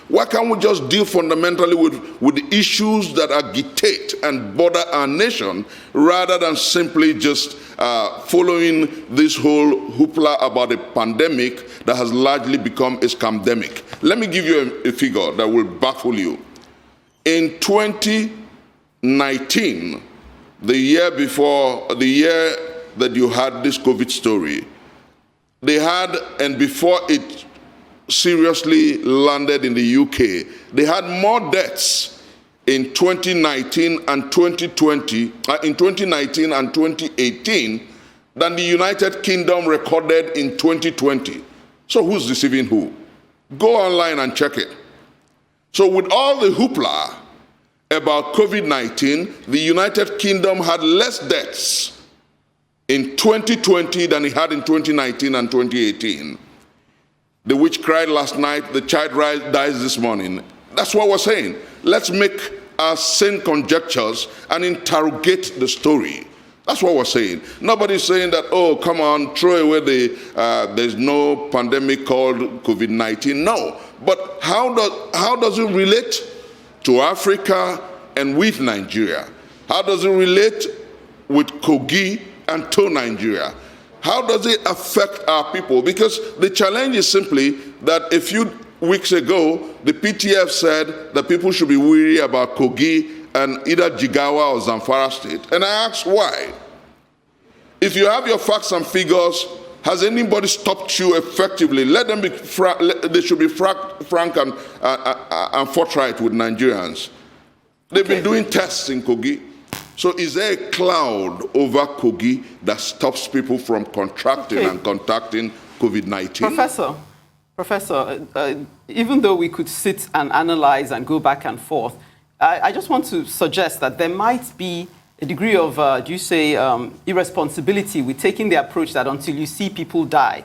Why can't we just deal fundamentally with the issues that agitate and bother our nation rather than simply just following this whole hoopla about a pandemic that has largely become a scandemic? Let me give you a figure that will baffle you. In 2019, the year that you had this COVID story, they had, and before it seriously landed in the UK, they had more deaths in 2019 and 2018 than the United Kingdom recorded in 2020. So who's deceiving who? Go online and check it. So with all the hoopla about COVID-19, the United Kingdom had less deaths in 2020 than it had in 2019 and 2018. The witch cried last night, the child dies this morning. That's what we're saying. Let's make our sane conjectures and interrogate the story. That's what we're saying. Nobody's saying that, oh, come on, throw away there's no pandemic called COVID-19. No. But how does it relate to Africa and with Nigeria? How does it relate with Kogi and to Nigeria? How does it affect our people? Because the challenge is simply that a few weeks ago, the PTF said that people should be worried about Kogi and either Jigawa or Zamfara State. And I asked why. If you have your facts and figures, has anybody stopped you effectively? Let them be they should be frank and forthright with Nigerians. They've been doing tests in Kogi. So is there a cloud over Kogi that stops people from contracting and contacting COVID-19? Professor, even though we could sit and analyze and go back and forth, I just want to suggest that there might be a degree of, irresponsibility with taking the approach that until you see people die,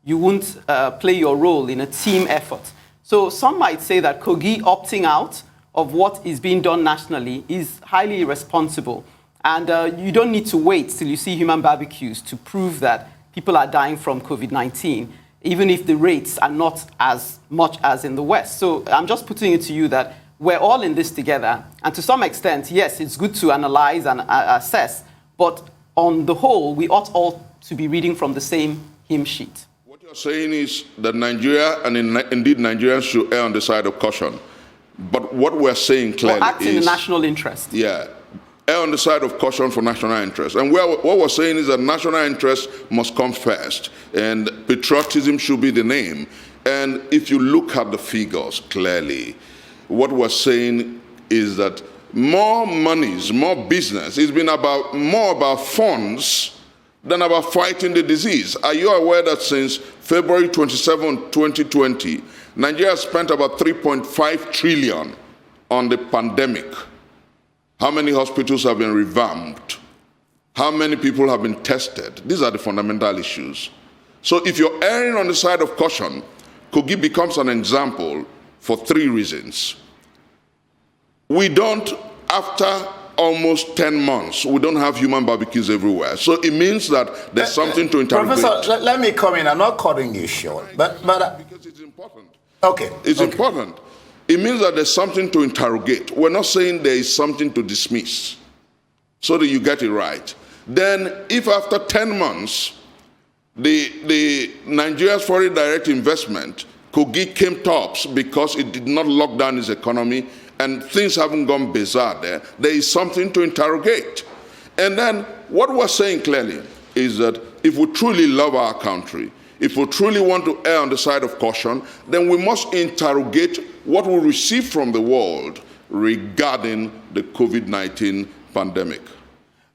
you won't play your role in a team effort. So some might say that Kogi opting out of what is being done nationally is highly irresponsible. And you don't need to wait till you see human barbecues to prove that people are dying from COVID-19, even if the rates are not as much as in the West. So I'm just putting it to you that we're all in this together. And to some extent, yes, it's good to analyze and assess, but on the whole, we ought all to be reading from the same hymn sheet. What you're saying is that Nigeria, and indeed Nigerians, should err on the side of caution. But what we're saying clearly act in the national interest. Yeah, err on the side of caution for national interest. And what we're saying is that national interest must come first, and patriotism should be the name. And if you look at the figures clearly, what we're saying is that more monies, more business, it's been more about funds than about fighting the disease. Are you aware that since February 27, 2020, Nigeria spent about 3.5 trillion on the pandemic? How many hospitals have been revamped? How many people have been tested? These are the fundamental issues. So if you're erring on the side of caution, Kogi becomes an example for three reasons. We don't, after almost 10 months, we don't have human barbecues everywhere. So it means that there's something to interrogate. Professor, let me come in. I'm not cutting you short. But because it's important. Okay. It's important. It means that there's something to interrogate. We're not saying there is something to dismiss, so that you get it right. Then, if after 10 months, the Nigeria's foreign direct investment, Kogi came tops because it did not lock down its economy and things haven't gone bizarre there is something to interrogate. And then what we're saying clearly is that if we truly love our country, if we truly want to err on the side of caution, then we must interrogate what we receive from the world regarding the COVID-19 pandemic.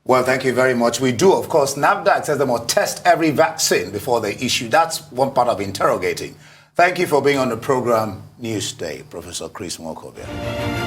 Well, thank you very much. We do, of course. NAFDAC says they must test every vaccine before they issue. That's one part of interrogating. Thank you for being on the program Newsday, Professor Chris Nwakobia.